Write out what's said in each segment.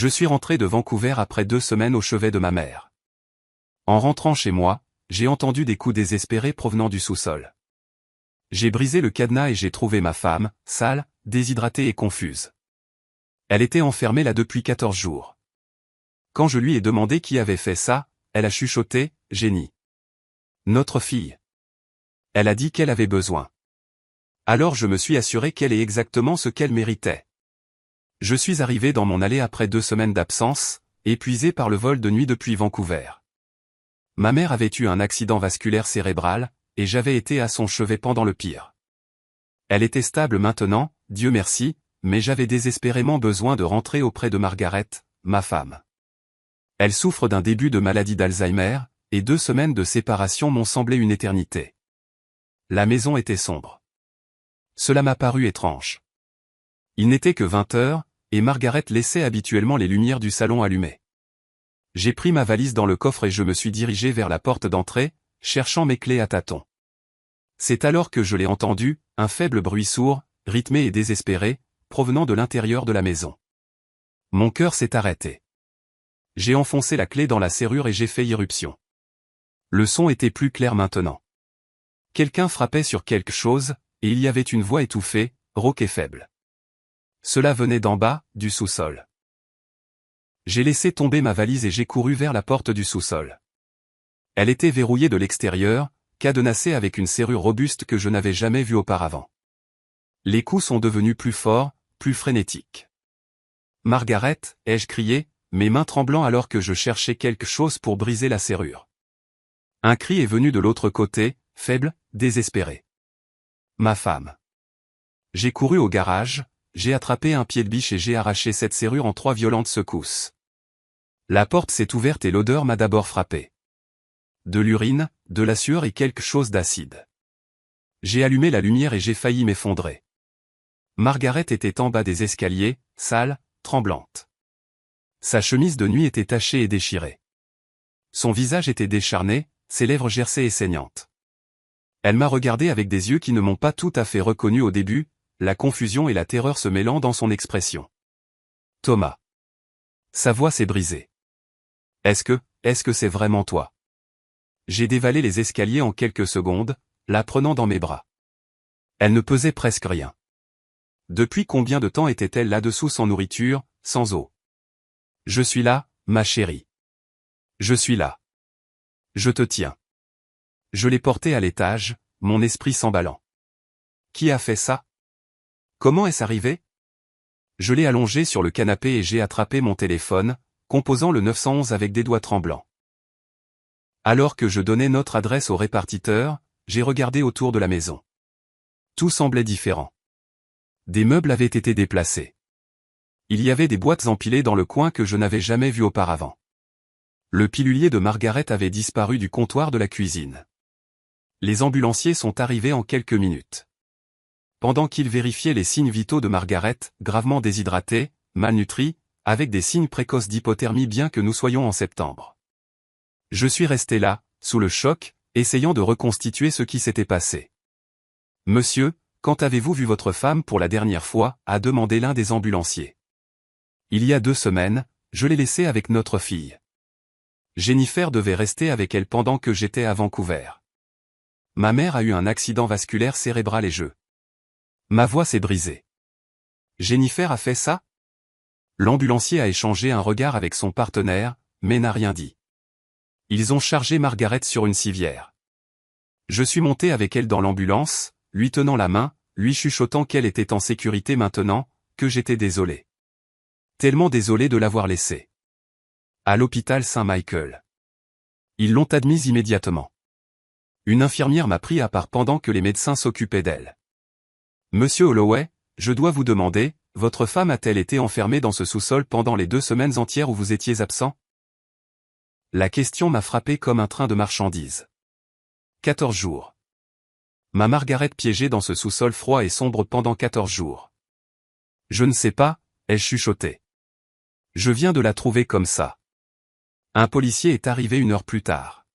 Je suis rentré de Vancouver après 2 semaines au chevet de ma mère. En rentrant chez moi, j'ai entendu des coups désespérés provenant du sous-sol. J'ai brisé le cadenas et j'ai trouvé ma femme, sale, déshydratée et confuse. Elle était enfermée là depuis 14 jours. Quand je lui ai demandé qui avait fait ça, elle a chuchoté, « Jenny. Notre fille. » Elle a dit qu'elle avait besoin. Alors je me suis assuré qu'elle ait exactement ce qu'elle méritait. Je suis arrivé dans mon allée après 2 semaines d'absence, épuisé par le vol de nuit depuis Vancouver. Ma mère avait eu un accident vasculaire cérébral, et j'avais été à son chevet pendant le pire. Elle était stable maintenant, Dieu merci, mais j'avais désespérément besoin de rentrer auprès de Margaret, ma femme. Elle souffre d'un début de maladie d'Alzheimer, et 2 semaines de séparation m'ont semblé une éternité. La maison était sombre. Cela m'a paru étrange. Il n'était que 20 heures, et Margaret laissait habituellement les lumières du salon allumées. J'ai pris ma valise dans le coffre et je me suis dirigé vers la porte d'entrée, cherchant mes clés à tâtons. C'est alors que je l'ai entendu, un faible bruit sourd, rythmé et désespéré, provenant de l'intérieur de la maison. Mon cœur s'est arrêté. J'ai enfoncé la clé dans la serrure et j'ai fait irruption. Le son était plus clair maintenant. Quelqu'un frappait sur quelque chose, et il y avait une voix étouffée, rauque et faible. Cela venait d'en bas, du sous-sol. J'ai laissé tomber ma valise et j'ai couru vers la porte du sous-sol. Elle était verrouillée de l'extérieur, cadenassée avec une serrure robuste que je n'avais jamais vue auparavant. Les coups sont devenus plus forts, plus frénétiques. « Margaret » ai-je crié, mes mains tremblant alors que je cherchais quelque chose pour briser la serrure. Un cri est venu de l'autre côté, faible, désespéré. Ma femme. J'ai couru au garage, j'ai attrapé un pied de biche et j'ai arraché cette serrure en 3 violentes secousses. La porte s'est ouverte et l'odeur m'a d'abord frappé. De l'urine, de la sueur et quelque chose d'acide. J'ai allumé la lumière et j'ai failli m'effondrer. Margaret était en bas des escaliers, sale, tremblante. Sa chemise de nuit était tachée et déchirée. Son visage était décharné, ses lèvres gercées et saignantes. Elle m'a regardé avec des yeux qui ne m'ont pas tout à fait reconnu au début, la confusion et la terreur se mêlant dans son expression. « Thomas. » Sa voix s'est brisée. « Est-ce que c'est vraiment toi ?» J'ai dévalé les escaliers en quelques secondes, la prenant dans mes bras. Elle ne pesait presque rien. Depuis combien de temps était-elle là-dessous sans nourriture, sans eau? Je suis là, ma chérie. Je suis là. Je te tiens. Je l'ai portée à l'étage, mon esprit s'emballant. Qui a fait ça? Comment est-ce arrivé? Je l'ai allongée sur le canapé et j'ai attrapé mon téléphone, composant le 911 avec des doigts tremblants. Alors que je donnais notre adresse au répartiteur, j'ai regardé autour de la maison. Tout semblait différent. Des meubles avaient été déplacés. Il y avait des boîtes empilées dans le coin que je n'avais jamais vues auparavant. Le pilulier de Margaret avait disparu du comptoir de la cuisine. Les ambulanciers sont arrivés en quelques minutes. Pendant qu'ils vérifiaient les signes vitaux de Margaret, gravement déshydratée, malnutrie, avec des signes précoces d'hypothermie bien que nous soyons en septembre. Je suis resté là, sous le choc, essayant de reconstituer ce qui s'était passé. « Monsieur, quand avez-vous vu votre femme pour la dernière fois » a demandé l'un des ambulanciers. « Il y a 2 semaines, je l'ai laissée avec notre fille. Jennifer devait rester avec elle pendant que j'étais à Vancouver. Ma mère a eu un accident vasculaire cérébral et ma voix s'est brisée. Jennifer a fait ça? » L'ambulancier a échangé un regard avec son partenaire, mais n'a rien dit. Ils ont chargé Margaret sur une civière. Je suis monté avec elle dans l'ambulance, lui tenant la main, lui chuchotant qu'elle était en sécurité maintenant, que j'étais désolé. Tellement désolé de l'avoir laissée. À l'hôpital Saint-Michael. Ils l'ont admise immédiatement. Une infirmière m'a pris à part pendant que les médecins s'occupaient d'elle. « Monsieur Holloway, je dois vous demander, votre femme a-t-elle été enfermée dans ce sous-sol pendant les 2 semaines entières où vous étiez absent ?» La question m'a frappé comme un train de marchandises. 14 jours. Ma Margaret piégée dans ce sous-sol froid et sombre pendant 14 jours. Je ne sais pas, ai-je chuchoté. Je viens de la trouver comme ça. Un policier est arrivé 1 heure plus tard.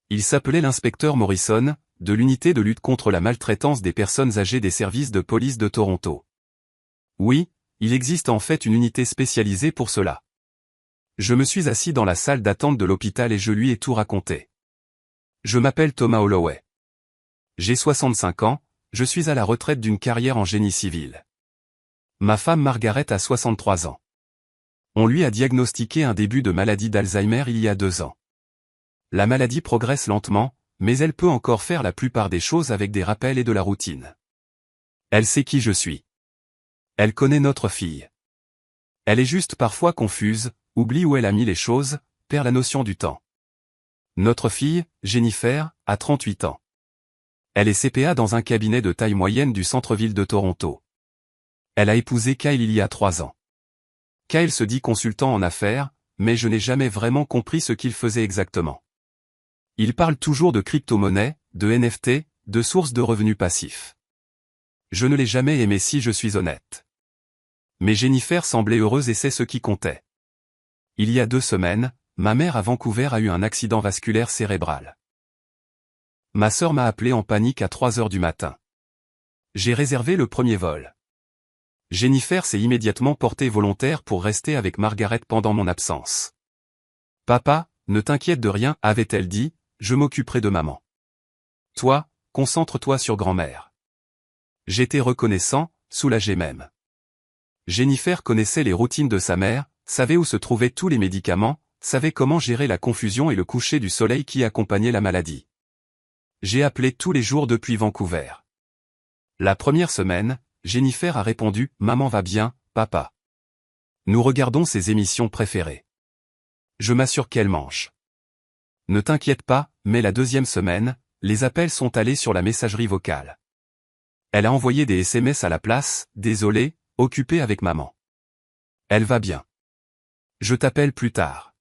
Il s'appelait l'inspecteur Morrison, de l'unité de lutte contre la maltraitance des personnes âgées des services de police de Toronto. Oui, Il existe en fait une unité spécialisée pour cela. Je me suis assis dans la salle d'attente de l'hôpital et je lui ai tout raconté. Je m'appelle Thomas Holloway. J'ai 65 ans, je suis à la retraite d'une carrière en génie civil. Ma femme Margaret a 63 ans. On lui a diagnostiqué un début de maladie d'Alzheimer il y a 2 ans. La maladie progresse lentement, mais elle peut encore faire la plupart des choses avec des rappels et de la routine. Elle sait qui je suis. Elle connaît notre fille. Elle est juste parfois confuse, oublie où elle a mis les choses, perd la notion du temps. Notre fille, Jennifer, a 38 ans. Elle est CPA dans un cabinet de taille moyenne du centre-ville de Toronto. Elle a épousé Kyle il y a 3 ans. Kyle se dit consultant en affaires, mais je n'ai jamais vraiment compris ce qu'il faisait exactement. Il parle toujours de crypto-monnaies, de NFT, de sources de revenus passifs. Je ne l'ai jamais aimé si je suis honnête. Mais Jennifer semblait heureuse et c'est ce qui comptait. Il y a 2 semaines, ma mère à Vancouver a eu un accident vasculaire cérébral. Ma sœur m'a appelé en panique à 3 heures du matin. J'ai réservé le premier vol. Jennifer s'est immédiatement portée volontaire pour rester avec Margaret pendant mon absence. Papa, ne t'inquiète de rien, avait-elle dit, je m'occuperai de maman. Toi, concentre-toi sur grand-mère. J'étais reconnaissant, soulagé même. Jennifer connaissait les routines de sa mère, savait où se trouvaient tous les médicaments, savait comment gérer la confusion et le coucher du soleil qui accompagnait la maladie. J'ai appelé tous les jours depuis Vancouver. La première semaine, Jennifer a répondu « Maman va bien, papa. Nous regardons ses émissions préférées. Je m'assure qu'elle mange. » Ne t'inquiète pas, mais la deuxième semaine, les appels sont allés sur la messagerie vocale. Elle a envoyé des SMS à la place, désolé, occupé avec maman. Elle va bien. Je t'appelle plus tard.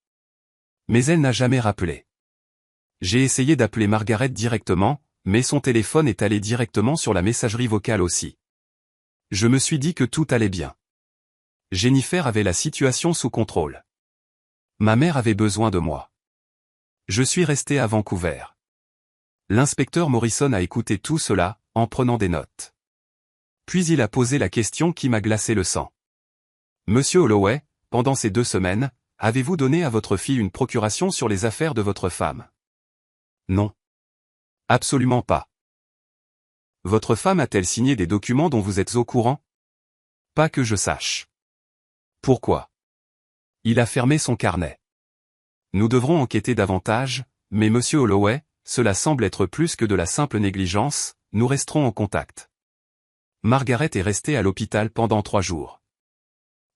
Mais elle n'a jamais rappelé. J'ai essayé d'appeler Margaret directement, mais son téléphone est allé directement sur la messagerie vocale aussi. Je me suis dit que tout allait bien. Jennifer avait la situation sous contrôle. Ma mère avait besoin de moi. Je suis resté à Vancouver. L'inspecteur Morrison a écouté tout cela, en prenant des notes. Puis il a posé la question qui m'a glacé le sang. Monsieur Holloway, pendant ces 2 semaines, avez-vous donné à votre fille une procuration sur les affaires de votre femme? Non. Absolument pas. Votre femme a-t-elle signé des documents dont vous êtes au courant? Pas que je sache. Pourquoi? Il a fermé son carnet. Nous devrons enquêter davantage, mais monsieur Holloway, cela semble être plus que de la simple négligence, nous resterons en contact. Margaret est restée à l'hôpital pendant 3 jours.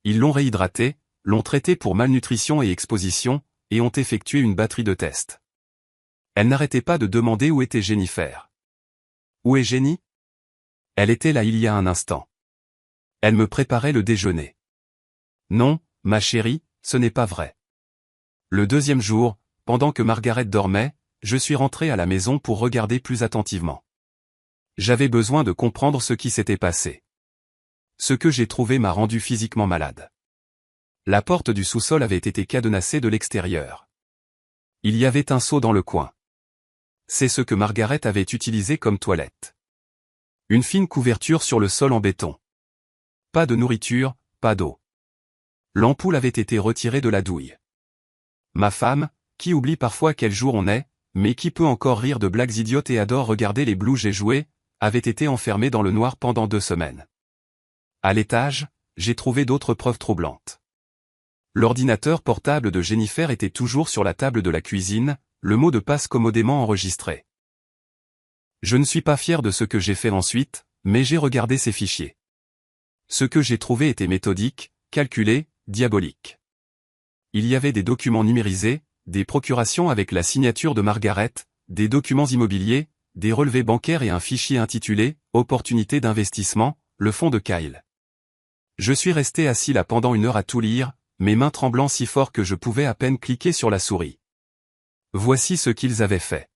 Ils l'ont réhydratée, l'ont traitée pour malnutrition et exposition, et ont effectué une batterie de tests. Elle n'arrêtait pas de demander où était Jennifer. Où est Jenny? Elle était là il y a un instant. Elle me préparait le déjeuner. Non, ma chérie, ce n'est pas vrai. Le deuxième jour, pendant que Margaret dormait, je suis rentré à la maison pour regarder plus attentivement. J'avais besoin de comprendre ce qui s'était passé. Ce que j'ai trouvé m'a rendu physiquement malade. La porte du sous-sol avait été cadenassée de l'extérieur. Il y avait un seau dans le coin. C'est ce que Margaret avait utilisé comme toilette. Une fine couverture sur le sol en béton. Pas de nourriture, pas d'eau. L'ampoule avait été retirée de la douille. Ma femme, qui oublie parfois quel jour on est, mais qui peut encore rire de blagues idiotes et adore regarder les Blue Jays jouer, avait été enfermée dans le noir pendant 2 semaines. À l'étage, j'ai trouvé d'autres preuves troublantes. L'ordinateur portable de Jennifer était toujours sur la table de la cuisine, le mot de passe commodément enregistré. Je ne suis pas fier de ce que j'ai fait ensuite, mais j'ai regardé ces fichiers. Ce que j'ai trouvé était méthodique, calculé, diabolique. Il y avait des documents numérisés, des procurations avec la signature de Margaret, des documents immobiliers, des relevés bancaires et un fichier intitulé « Opportunité d'investissement », le fonds de Kyle. Je suis resté assis là pendant 1 heure à tout lire, mes mains tremblant si fort que je pouvais à peine cliquer sur la souris. Voici ce qu'ils avaient fait.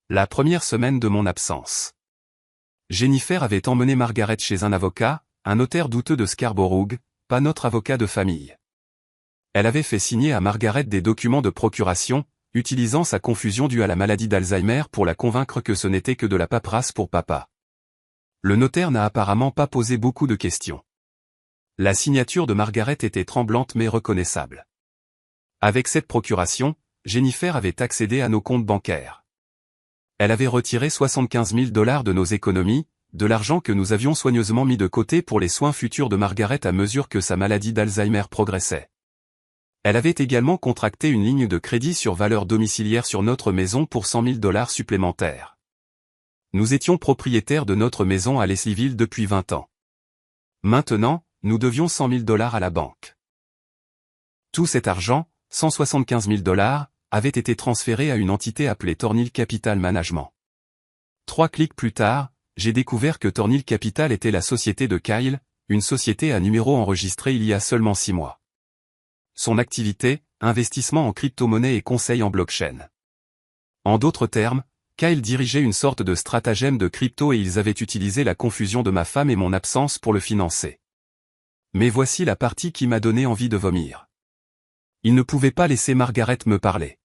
La première semaine de mon absence. Jennifer avait emmené Margaret chez un avocat, un notaire douteux de Scarborough, pas notre avocat de famille. Elle avait fait signer à Margaret des documents de procuration, utilisant sa confusion due à la maladie d'Alzheimer pour la convaincre que ce n'était que de la paperasse pour papa. Le notaire n'a apparemment pas posé beaucoup de questions. La signature de Margaret était tremblante mais reconnaissable. Avec cette procuration, Jennifer avait accédé à nos comptes bancaires. Elle avait retiré 75 000 $ de nos économies, de l'argent que nous avions soigneusement mis de côté pour les soins futurs de Margaret à mesure que sa maladie d'Alzheimer progressait. Elle avait également contracté une ligne de crédit sur valeur domiciliaire sur notre maison pour 100 000 $ supplémentaires. Nous étions propriétaires de notre maison à Leslieville depuis 20 ans. Maintenant, nous devions 100 000 $ à la banque. Tout cet argent, 175 000 $, avait été transféré à une entité appelée Thornhill Capital Management. 3 clics plus tard, j'ai découvert que Thornhill Capital était la société de Kyle, une société à numéro enregistrée il y a seulement 6 mois. Son activité, investissement en crypto-monnaie et conseil en blockchain. En d'autres termes, Kyle dirigeait une sorte de stratagème de crypto et ils avaient utilisé la confusion de ma femme et mon absence pour le financer. Mais voici la partie qui m'a donné envie de vomir. Ils ne pouvaient pas laisser Margaret me parler.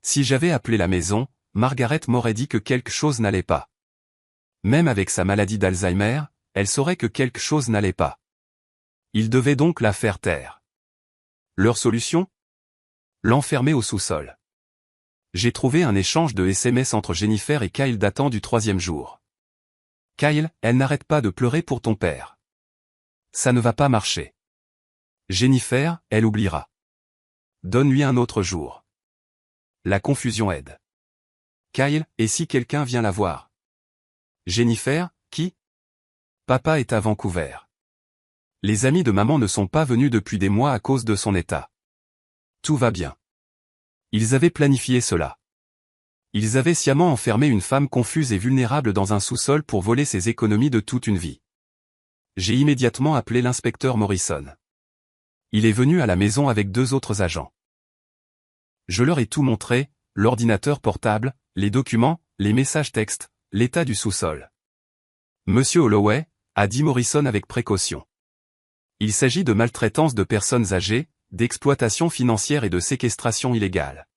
Si j'avais appelé la maison, Margaret m'aurait dit que quelque chose n'allait pas. Même avec sa maladie d'Alzheimer, elle saurait que quelque chose n'allait pas. Ils devaient donc la faire taire. Leur solution? L'enfermer au sous-sol. J'ai trouvé un échange de SMS entre Jennifer et Kyle datant du 3e jour. Kyle, elle n'arrête pas de pleurer pour ton père. Ça ne va pas marcher. Jennifer, elle oubliera. Donne-lui un autre jour. La confusion aide. Kyle, et si quelqu'un vient la voir? Jennifer, qui? Papa est à Vancouver. Les amis de maman ne sont pas venus depuis des mois à cause de son état. Tout va bien. Ils avaient planifié cela. Ils avaient sciemment enfermé une femme confuse et vulnérable dans un sous-sol pour voler ses économies de toute une vie. J'ai immédiatement appelé l'inspecteur Morrison. Il est venu à la maison avec 2 autres agents. Je leur ai tout montré, l'ordinateur portable, les documents, les messages textes, l'état du sous-sol. Monsieur Holloway, a dit Morrison avec précaution. Il s'agit de maltraitance de personnes âgées, d'exploitation financière et de séquestration illégale.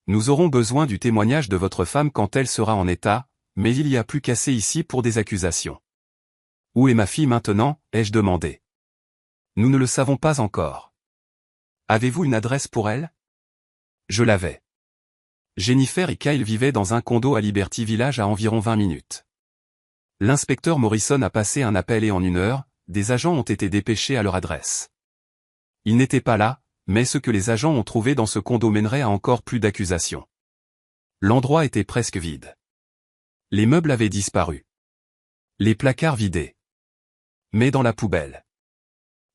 Nous aurons besoin du témoignage de votre femme quand elle sera en état, mais il y a plus qu'assez ici pour des accusations. Où est ma fille maintenant, ai-je demandé. Nous ne le savons pas encore. Avez-vous une adresse pour elle? Je l'avais. Jennifer et Kyle vivaient dans un condo à Liberty Village à environ 20 minutes. L'inspecteur Morrison a passé un appel et en 1 heure, des agents ont été dépêchés à leur adresse. Ils n'étaient pas là, mais ce que les agents ont trouvé dans ce condo mènerait à encore plus d'accusations. L'endroit était presque vide. Les meubles avaient disparu. Les placards vidés. Mais dans la poubelle.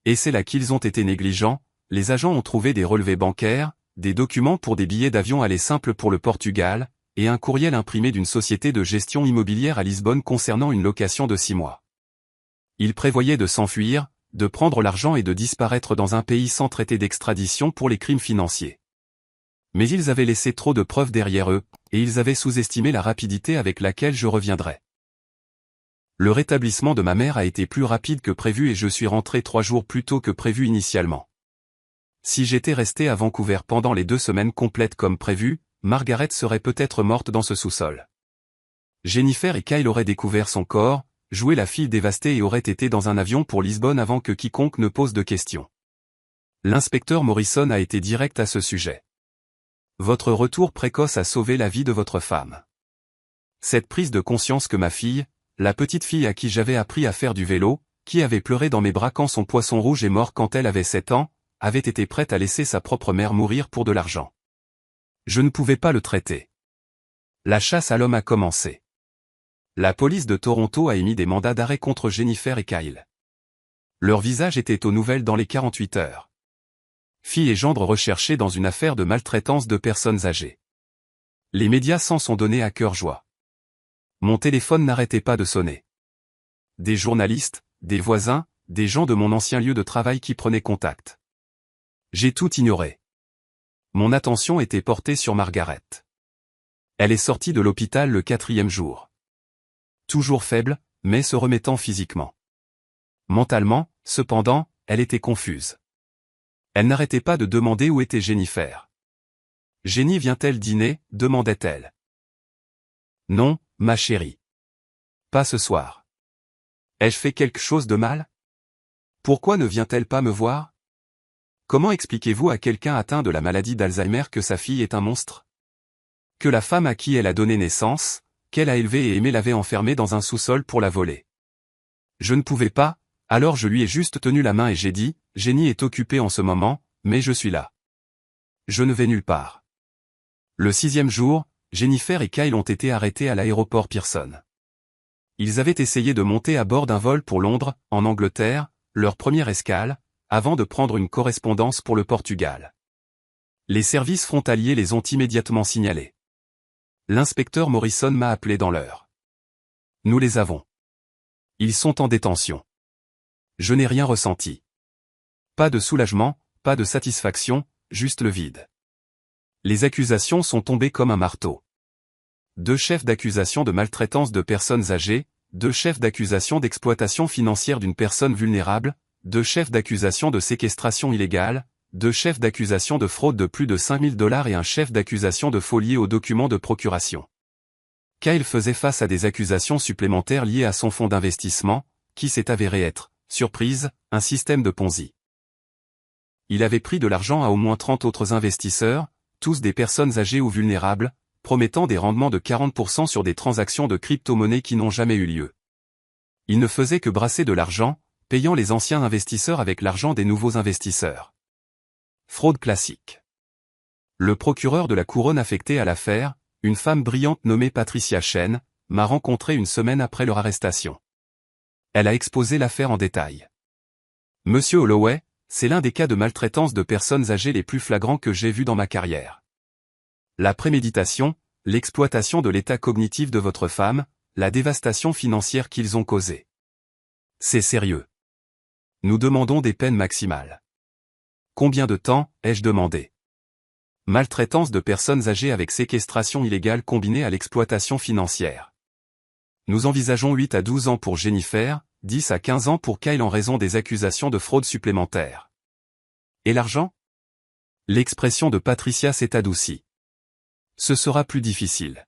Et c'est là qu'ils ont été négligents, les agents ont trouvé des relevés bancaires, des documents pour des billets d'avion aller simple pour le Portugal, et un courriel imprimé d'une société de gestion immobilière à Lisbonne concernant une location de 6 mois. Ils prévoyaient de s'enfuir, de prendre l'argent et de disparaître dans un pays sans traité d'extradition pour les crimes financiers. Mais ils avaient laissé trop de preuves derrière eux, et ils avaient sous-estimé la rapidité avec laquelle je reviendrais. Le rétablissement de ma mère a été plus rapide que prévu et je suis rentré 3 jours plus tôt que prévu initialement. Si j'étais resté à Vancouver pendant les 2 semaines complètes comme prévu, Margaret serait peut-être morte dans ce sous-sol. Jennifer et Kyle auraient découvert son corps, joué la fille dévastée et auraient été dans un avion pour Lisbonne avant que quiconque ne pose de questions. L'inspecteur Morrison a été direct à ce sujet. Votre retour précoce a sauvé la vie de votre femme. Cette prise de conscience que ma fille, la petite fille à qui j'avais appris à faire du vélo, qui avait pleuré dans mes bras quand son poisson rouge est mort quand elle avait 7 ans, avait été prête à laisser sa propre mère mourir pour de l'argent. Je ne pouvais pas le traiter. La chasse à l'homme a commencé. La police de Toronto a émis des mandats d'arrêt contre Jennifer et Kyle. Leur visage était aux nouvelles dans les 48 heures. Fille et gendre recherchés dans une affaire de maltraitance de personnes âgées. Les médias s'en sont donnés à cœur joie. Mon téléphone n'arrêtait pas de sonner. Des journalistes, des voisins, des gens de mon ancien lieu de travail qui prenaient contact. J'ai tout ignoré. Mon attention était portée sur Margaret. Elle est sortie de l'hôpital le 4e jour. Toujours faible, mais se remettant physiquement. Mentalement, cependant, elle était confuse. Elle n'arrêtait pas de demander où était Jennifer. Jenny vient-elle dîner, demandait-elle. Non, ma chérie. Pas ce soir. Ai-je fait quelque chose de mal? Pourquoi ne vient-elle pas me voir? Comment expliquez-vous à quelqu'un atteint de la maladie d'Alzheimer que sa fille est un monstre? Que la femme à qui elle a donné naissance, qu'elle a élevée et aimée l'avait enfermée dans un sous-sol pour la voler. Je ne pouvais pas, alors je lui ai juste tenu la main et j'ai dit, Jenny est occupée en ce moment, mais je suis là. Je ne vais nulle part. Le 6e jour, Jennifer et Kyle ont été arrêtés à l'aéroport Pearson. Ils avaient essayé de monter à bord d'un vol pour Londres, en Angleterre, leur première escale, avant de prendre une correspondance pour le Portugal. Les services frontaliers les ont immédiatement signalés. L'inspecteur Morrison m'a appelé dans l'heure. Nous les avons. Ils sont en détention. Je n'ai rien ressenti. Pas de soulagement, pas de satisfaction, juste le vide. Les accusations sont tombées comme un marteau. 2 chefs d'accusation de maltraitance de personnes âgées, 2 chefs d'accusation d'exploitation financière d'une personne vulnérable, 2 chefs d'accusation de séquestration illégale, 2 chefs d'accusation de fraude de plus de $5 000 et un chef d'accusation de faux lié aux documents de procuration. Kyle faisait face à des accusations supplémentaires liées à son fonds d'investissement, qui s'est avéré être, surprise, un système de Ponzi. Il avait pris de l'argent à au moins 30 autres investisseurs, tous des personnes âgées ou vulnérables, promettant des rendements de 40% sur des transactions de crypto-monnaies qui n'ont jamais eu lieu. Il ne faisait que brasser de l'argent, payant les anciens investisseurs avec l'argent des nouveaux investisseurs. Fraude classique. Le procureur de la couronne affecté à l'affaire, une femme brillante nommée Patricia Chen, m'a rencontré une semaine après leur arrestation. Elle a exposé l'affaire en détail. Monsieur Holloway, c'est l'un des cas de maltraitance de personnes âgées les plus flagrants que j'ai vus dans ma carrière. La préméditation, l'exploitation de l'état cognitif de votre femme, la dévastation financière qu'ils ont causée. C'est sérieux. Nous demandons des peines maximales. Combien de temps, ai-je demandé? Maltraitance de personnes âgées avec séquestration illégale combinée à l'exploitation financière. Nous envisageons 8 à 12 ans pour Jennifer, 10 à 15 ans pour Kyle en raison des accusations de fraude supplémentaires. Et l'argent? L'expression de Patricia s'est adoucie. Ce sera plus difficile.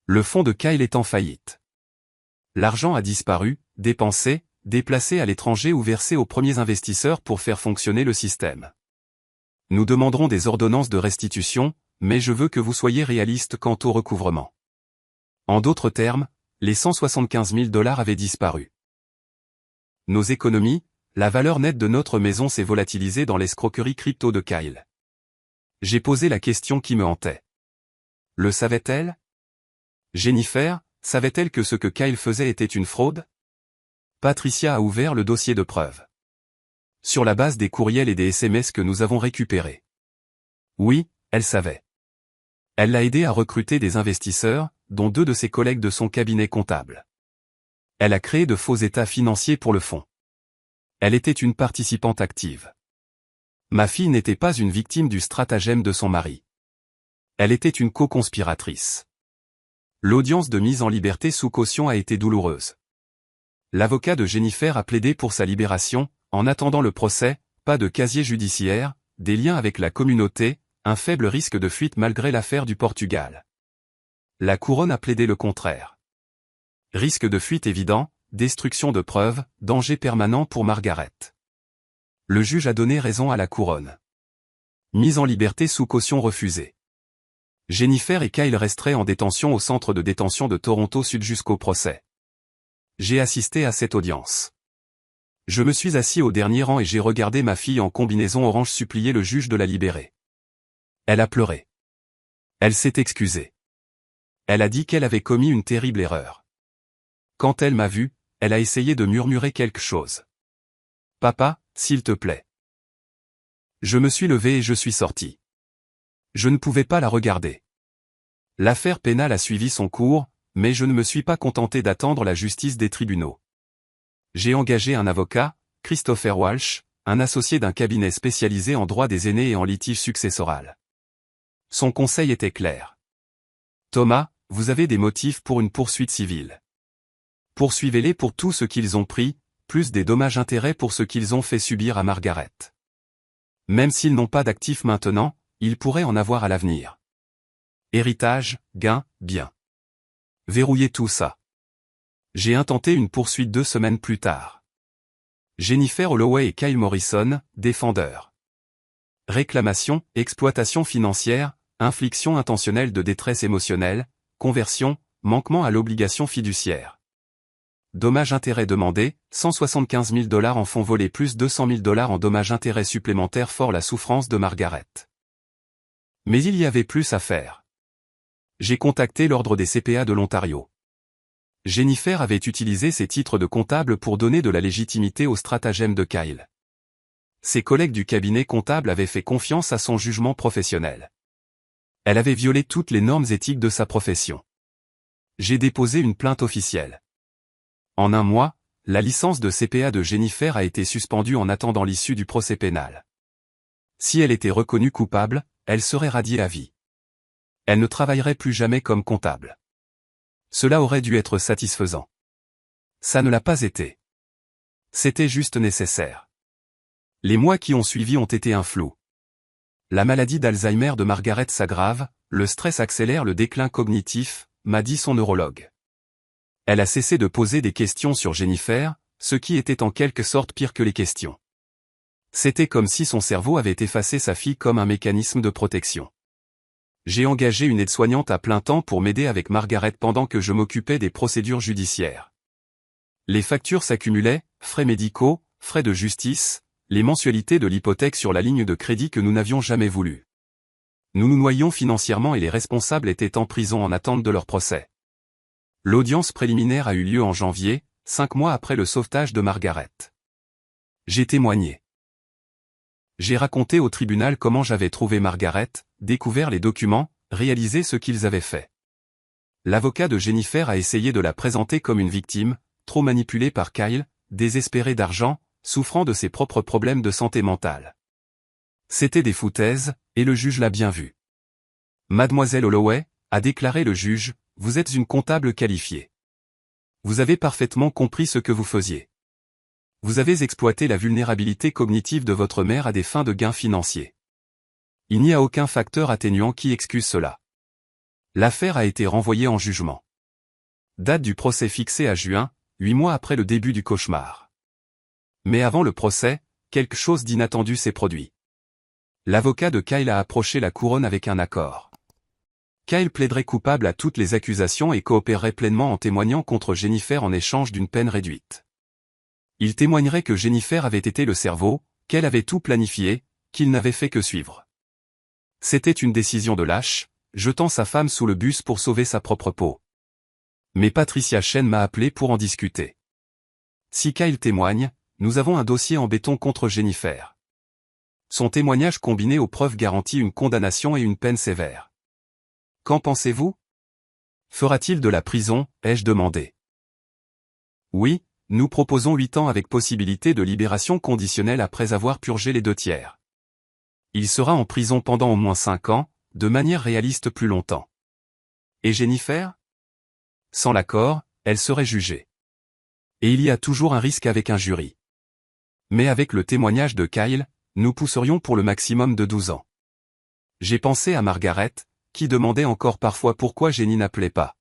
Le fonds de Kyle est en faillite. L'argent a disparu, dépensé, déplacé à l'étranger ou versé aux premiers investisseurs pour faire fonctionner le système. Nous demanderons des ordonnances de restitution, mais je veux que vous soyez réaliste quant au recouvrement. En d'autres termes, les $175 000 avaient disparu. Nos économies, la valeur nette de notre maison s'est volatilisée dans l'escroquerie crypto de Kyle. J'ai posé la question qui me hantait. Le savait-elle? Jennifer, savait-elle que ce que Kyle faisait était une fraude? Patricia a ouvert le dossier de preuve. Sur la base des courriels et des SMS que nous avons récupérés. Oui, elle savait. Elle l'a aidé à recruter des investisseurs, dont 2 de ses collègues de son cabinet comptable. Elle a créé de faux états financiers pour le fonds. Elle était une participante active. Ma fille n'était pas une victime du stratagème de son mari. Elle était une co-conspiratrice. L'audience de mise en liberté sous caution a été douloureuse. L'avocat de Jennifer a plaidé pour sa libération, en attendant le procès, pas de casier judiciaire, des liens avec la communauté, un faible risque de fuite malgré l'affaire du Portugal. La couronne a plaidé le contraire. Risque de fuite évident, destruction de preuves, danger permanent pour Margaret. Le juge a donné raison à la couronne. Mise en liberté sous caution refusée. Jennifer et Kyle resteraient en détention au centre de détention de Toronto Sud jusqu'au procès. J'ai assisté à cette audience. Je me suis assis au dernier rang et j'ai regardé ma fille en combinaison orange supplier le juge de la libérer. Elle a pleuré. Elle s'est excusée. Elle a dit qu'elle avait commis une terrible erreur. Quand elle m'a vu, elle a essayé de murmurer quelque chose. « Papa, s'il te plaît. » Je me suis levé et je suis sorti. Je ne pouvais pas la regarder. L'affaire pénale a suivi son cours, mais je ne me suis pas contenté d'attendre la justice des tribunaux. J'ai engagé un avocat, Christopher Walsh, un associé d'un cabinet spécialisé en droit des aînés et en litige successoral. Son conseil était clair. Thomas, vous avez des motifs pour une poursuite civile. Poursuivez-les pour tout ce qu'ils ont pris, plus des dommages-intérêts pour ce qu'ils ont fait subir à Margaret. Même s'ils n'ont pas d'actifs maintenant, ils pourraient en avoir à l'avenir. Héritage, gain, bien. Verrouillez tout ça. J'ai intenté une poursuite 2 semaines plus tard. Jennifer Holloway et Kyle Morrison, défendeurs. Réclamation, exploitation financière, infliction intentionnelle de détresse émotionnelle, conversion, manquement à l'obligation fiduciaire. Dommages-intérêts demandés, 175 000 $ en fonds volés plus 200 000 $ en dommages-intérêts supplémentaires fort la souffrance de Margaret. Mais il y avait plus à faire. J'ai contacté l'Ordre des CPA de l'Ontario. Jennifer avait utilisé ses titres de comptable pour donner de la légitimité au stratagème de Kyle. Ses collègues du cabinet comptable avaient fait confiance à son jugement professionnel. Elle avait violé toutes les normes éthiques de sa profession. J'ai déposé une plainte officielle. En un mois, la licence de CPA de Jennifer a été suspendue en attendant l'issue du procès pénal. Si elle était reconnue coupable, elle serait radiée à vie. Elle ne travaillerait plus jamais comme comptable. Cela aurait dû être satisfaisant. Ça ne l'a pas été. C'était juste nécessaire. Les mois qui ont suivi ont été un flou. La maladie d'Alzheimer de Margaret s'aggrave, le stress accélère le déclin cognitif, m'a dit son neurologue. Elle a cessé de poser des questions sur Jennifer, ce qui était en quelque sorte pire que les questions. C'était comme si son cerveau avait effacé sa fille comme un mécanisme de protection. J'ai engagé une aide-soignante à plein temps pour m'aider avec Margaret pendant que je m'occupais des procédures judiciaires. Les factures s'accumulaient, frais médicaux, frais de justice, les mensualités de l'hypothèque sur la ligne de crédit que nous n'avions jamais voulu. Nous nous noyions financièrement et les responsables étaient en prison en attente de leur procès. L'audience préliminaire a eu lieu en janvier, 5 mois après le sauvetage de Margaret. J'ai témoigné. J'ai raconté au tribunal comment j'avais trouvé Margaret, découvert les documents, réalisé ce qu'ils avaient fait. L'avocat de Jennifer a essayé de la présenter comme une victime, trop manipulée par Kyle, désespérée d'argent, souffrant de ses propres problèmes de santé mentale. C'était des foutaises, et le juge l'a bien vu. Mademoiselle Holloway, a déclaré le juge, vous êtes une comptable qualifiée. Vous avez parfaitement compris ce que vous faisiez. Vous avez exploité la vulnérabilité cognitive de votre mère à des fins de gains financiers. Il n'y a aucun facteur atténuant qui excuse cela. L'affaire a été renvoyée en jugement. Date du procès fixée à juin, 8 mois après le début du cauchemar. Mais avant le procès, quelque chose d'inattendu s'est produit. L'avocat de Kyle a approché la couronne avec un accord. Kyle plaiderait coupable à toutes les accusations et coopérerait pleinement en témoignant contre Jennifer en échange d'une peine réduite. Il témoignerait que Jennifer avait été le cerveau, qu'elle avait tout planifié, qu'il n'avait fait que suivre. C'était une décision de lâche, jetant sa femme sous le bus pour sauver sa propre peau. Mais Patricia Chen m'a appelé pour en discuter. Si Kyle témoigne, nous avons un dossier en béton contre Jennifer. Son témoignage combiné aux preuves garantit une condamnation et une peine sévère. Qu'en pensez-vous? Fera-t-il de la prison, ai-je demandé. Oui, nous proposons 8 ans avec possibilité de libération conditionnelle après avoir purgé les 2/3. Il sera en prison pendant au moins 5 ans, de manière réaliste plus longtemps. Et Jennifer? Sans l'accord, elle serait jugée. Et il y a toujours un risque avec un jury. Mais avec le témoignage de Kyle, nous pousserions pour le maximum de 12 ans. J'ai pensé à Margaret, qui demandait encore parfois pourquoi Jenny n'appelait pas.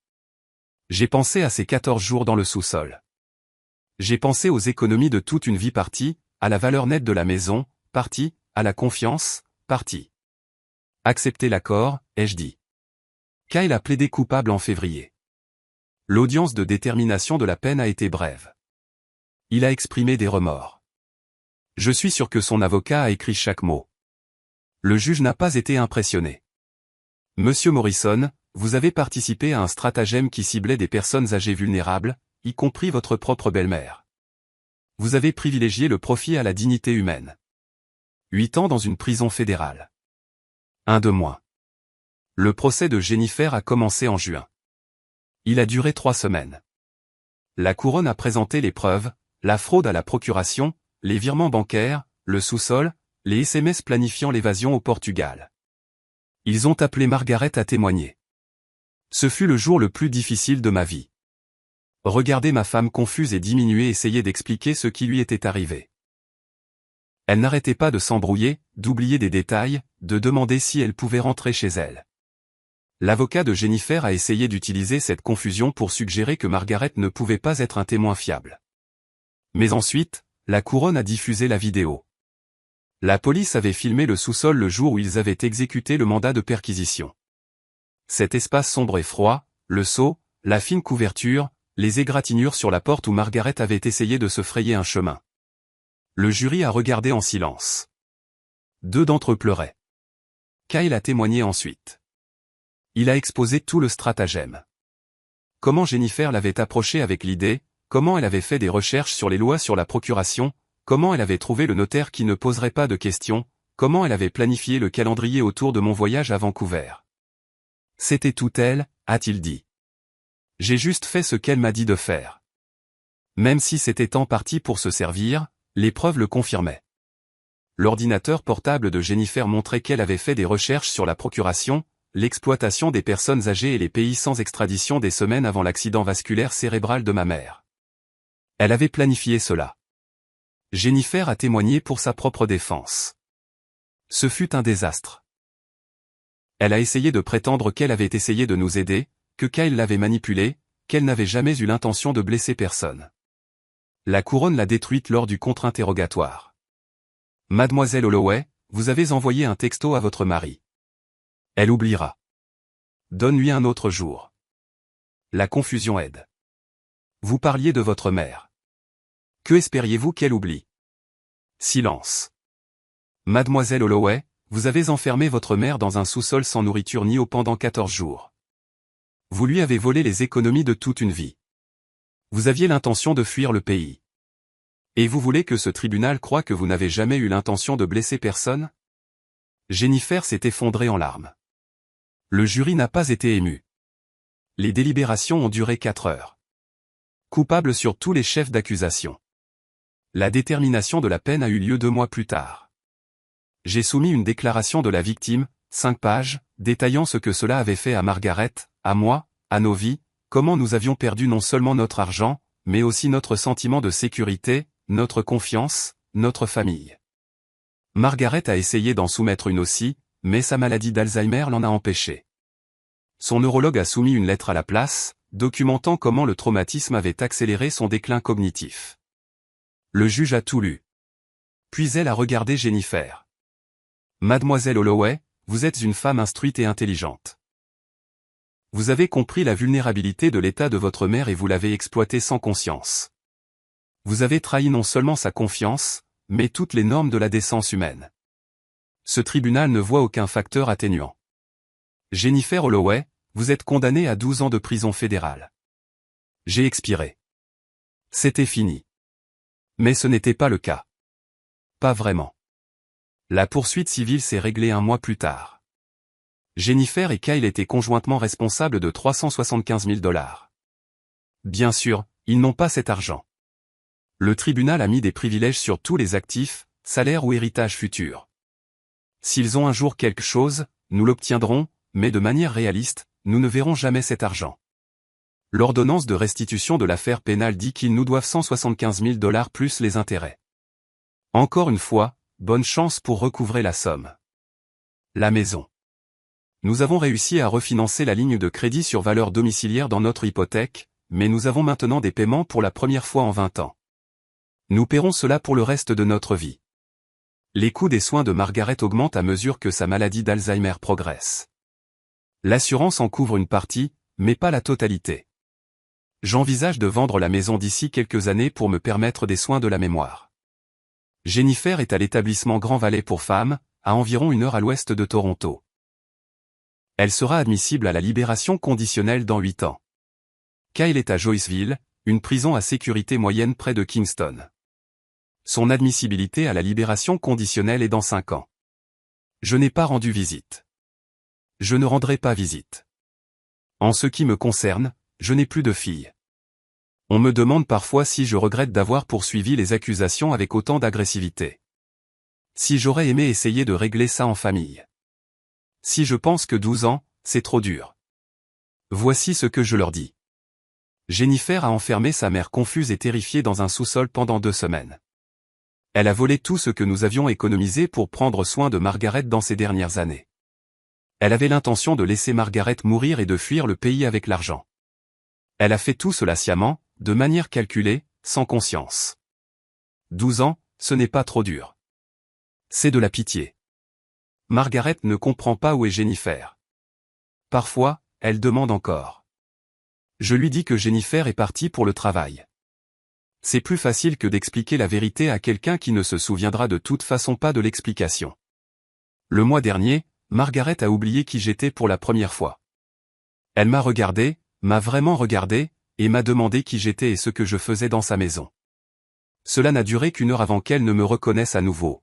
J'ai pensé à ces 14 jours dans le sous-sol. J'ai pensé aux économies de toute une vie partie, à la valeur nette de la maison, partie, à la confiance, partie. Accepter l'accord, ai-je dit. Kyle a plaidé coupable en février. L'audience de détermination de la peine a été brève. Il a exprimé des remords. Je suis sûr que son avocat a écrit chaque mot. Le juge n'a pas été impressionné. Monsieur Morrison, vous avez participé à un stratagème qui ciblait des personnes âgées vulnérables, y compris votre propre belle-mère. Vous avez privilégié le profit à la dignité humaine. 8 ans dans une prison fédérale. 1 de moins. Le procès de Jennifer a commencé en juin. Il a duré 3 semaines. La couronne a présenté les preuves, la fraude à la procuration, les virements bancaires, le sous-sol, les SMS planifiant l'évasion au Portugal. Ils ont appelé Margaret à témoigner. Ce fut le jour le plus difficile de ma vie. Regarder ma femme confuse et diminuée essayer d'expliquer ce qui lui était arrivé. Elle n'arrêtait pas de s'embrouiller, d'oublier des détails, de demander si elle pouvait rentrer chez elle. L'avocat de Jennifer a essayé d'utiliser cette confusion pour suggérer que Margaret ne pouvait pas être un témoin fiable. Mais ensuite, la couronne a diffusé la vidéo. La police avait filmé le sous-sol le jour où ils avaient exécuté le mandat de perquisition. Cet espace sombre et froid, le seau, la fine couverture, les égratignures sur la porte où Margaret avait essayé de se frayer un chemin. Le jury a regardé en silence. 2 d'entre eux pleuraient. Kyle a témoigné ensuite. Il a exposé tout le stratagème. Comment Jennifer l'avait approché avec l'idée, comment elle avait fait des recherches sur les lois sur la procuration, comment elle avait trouvé le notaire qui ne poserait pas de questions, comment elle avait planifié le calendrier autour de mon voyage à Vancouver. C'était tout elle, a-t-il dit. J'ai juste fait ce qu'elle m'a dit de faire. Même si c'était en partie pour se servir, les preuves le confirmaient. L'ordinateur portable de Jennifer montrait qu'elle avait fait des recherches sur la procuration, l'exploitation des personnes âgées et les pays sans extradition des semaines avant l'accident vasculaire cérébral de ma mère. Elle avait planifié cela. Jennifer a témoigné pour sa propre défense. Ce fut un désastre. Elle a essayé de prétendre qu'elle avait essayé de nous aider, que Kyle l'avait manipulée, qu'elle n'avait jamais eu l'intention de blesser personne. La couronne l'a détruite lors du contre-interrogatoire. Mademoiselle Holloway, vous avez envoyé un texto à votre mari. Elle oubliera. Donne-lui un autre jour. La confusion aide. Vous parliez de votre mère. Que espériez-vous qu'elle oublie? Silence. Mademoiselle Holloway, vous avez enfermé votre mère dans un sous-sol sans nourriture ni eau pendant 14 jours. Vous lui avez volé les économies de toute une vie. Vous aviez l'intention de fuir le pays. Et vous voulez que ce tribunal croie que vous n'avez jamais eu l'intention de blesser personne? Jennifer s'est effondrée en larmes. Le jury n'a pas été ému. Les délibérations ont duré 4 heures. Coupable sur tous les chefs d'accusation. La détermination de la peine a eu lieu 2 mois plus tard. J'ai soumis une déclaration de la victime, 5 pages, détaillant ce que cela avait fait à Margaret, à moi, à nos vies, comment nous avions perdu non seulement notre argent, mais aussi notre sentiment de sécurité, notre confiance, notre famille. Margaret a essayé d'en soumettre une aussi, mais sa maladie d'Alzheimer l'en a empêché. Son neurologue a soumis une lettre à la place, documentant comment le traumatisme avait accéléré son déclin cognitif. Le juge a tout lu. Puis elle a regardé Jennifer. Mademoiselle Holloway, vous êtes une femme instruite et intelligente. Vous avez compris la vulnérabilité de l'état de votre mère et vous l'avez exploitée sans conscience. Vous avez trahi non seulement sa confiance, mais toutes les normes de la décence humaine. Ce tribunal ne voit aucun facteur atténuant. Jennifer Holloway, vous êtes condamnée à 12 ans de prison fédérale. J'ai expiré. C'était fini. Mais ce n'était pas le cas. Pas vraiment. La poursuite civile s'est réglée 1 mois plus tard. Jennifer et Kyle étaient conjointement responsables de 375 000 $. Bien sûr, ils n'ont pas cet argent. Le tribunal a mis des privilèges sur tous les actifs, salaires ou héritages futurs. S'ils ont un jour quelque chose, nous l'obtiendrons, mais de manière réaliste, nous ne verrons jamais cet argent. L'ordonnance de restitution de l'affaire pénale dit qu'ils nous doivent 175 000 $ plus les intérêts. Encore une fois, bonne chance pour recouvrer la somme. La maison. Nous avons réussi à refinancer la ligne de crédit sur valeur domiciliaire dans notre hypothèque, mais nous avons maintenant des paiements pour la première fois en 20 ans. Nous paierons cela pour le reste de notre vie. Les coûts des soins de Margaret augmentent à mesure que sa maladie d'Alzheimer progresse. L'assurance en couvre une partie, mais pas la totalité. J'envisage de vendre la maison d'ici quelques années pour me permettre des soins de la mémoire. Jennifer est à l'établissement Grand Valley pour femmes, à environ 1 heure à l'ouest de Toronto. Elle sera admissible à la libération conditionnelle dans 8 ans. Kyle est à Joyceville, une prison à sécurité moyenne près de Kingston. Son admissibilité à la libération conditionnelle est dans 5 ans. Je n'ai pas rendu visite. Je ne rendrai pas visite. En ce qui me concerne, je n'ai plus de fille. On me demande parfois si je regrette d'avoir poursuivi les accusations avec autant d'agressivité. Si j'aurais aimé essayer de régler ça en famille. Si je pense que 12 ans, c'est trop dur. Voici ce que je leur dis. Jennifer a enfermé sa mère confuse et terrifiée dans un sous-sol pendant 2 semaines. Elle a volé tout ce que nous avions économisé pour prendre soin de Margaret dans ces dernières années. Elle avait l'intention de laisser Margaret mourir et de fuir le pays avec l'argent. Elle a fait tout cela sciemment, de manière calculée, sans conscience. 12 ans, ce n'est pas trop dur. C'est de la pitié. Margaret ne comprend pas où est Jennifer. Parfois, elle demande encore. Je lui dis que Jennifer est partie pour le travail. C'est plus facile que d'expliquer la vérité à quelqu'un qui ne se souviendra de toute façon pas de l'explication. Le mois dernier, Margaret a oublié qui j'étais pour la première fois. Elle m'a regardé, m'a vraiment regardé, et m'a demandé qui j'étais et ce que je faisais dans sa maison. Cela n'a duré qu'une heure avant qu'elle ne me reconnaisse à nouveau.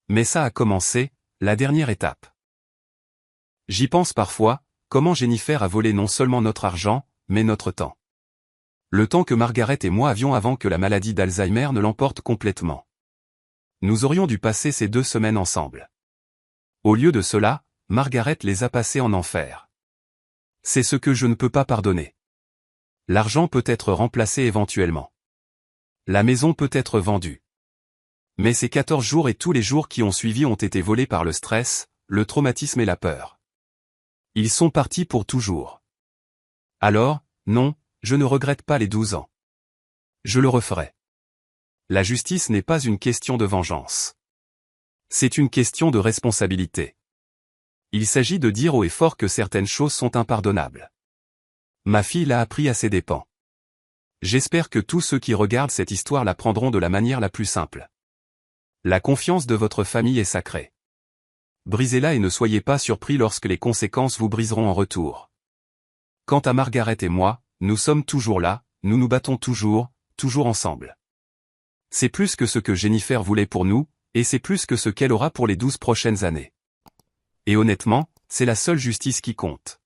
Mais ça a commencé, la dernière étape. J'y pense parfois, comment Jennifer a volé non seulement notre argent, mais notre temps. Le temps que Margaret et moi avions avant que la maladie d'Alzheimer ne l'emporte complètement. Nous aurions dû passer ces 2 semaines ensemble. Au lieu de cela, Margaret les a passées en enfer. C'est ce que je ne peux pas pardonner. L'argent peut être remplacé éventuellement. La maison peut être vendue. Mais ces 14 jours et tous les jours qui ont suivi ont été volés par le stress, le traumatisme et la peur. Ils sont partis pour toujours. Alors, non, je ne regrette pas les 12 ans. Je le referai. La justice n'est pas une question de vengeance. C'est une question de responsabilité. Il s'agit de dire haut et fort que certaines choses sont impardonnables. Ma fille l'a appris à ses dépens. J'espère que tous ceux qui regardent cette histoire la prendront de la manière la plus simple. La confiance de votre famille est sacrée. Brisez-la et ne soyez pas surpris lorsque les conséquences vous briseront en retour. Quant à Margaret et moi, nous sommes toujours là, nous nous battons toujours ensemble. C'est plus que ce que Jennifer voulait pour nous, et c'est plus que ce qu'elle aura pour les 12 prochaines années. Et honnêtement, c'est la seule justice qui compte.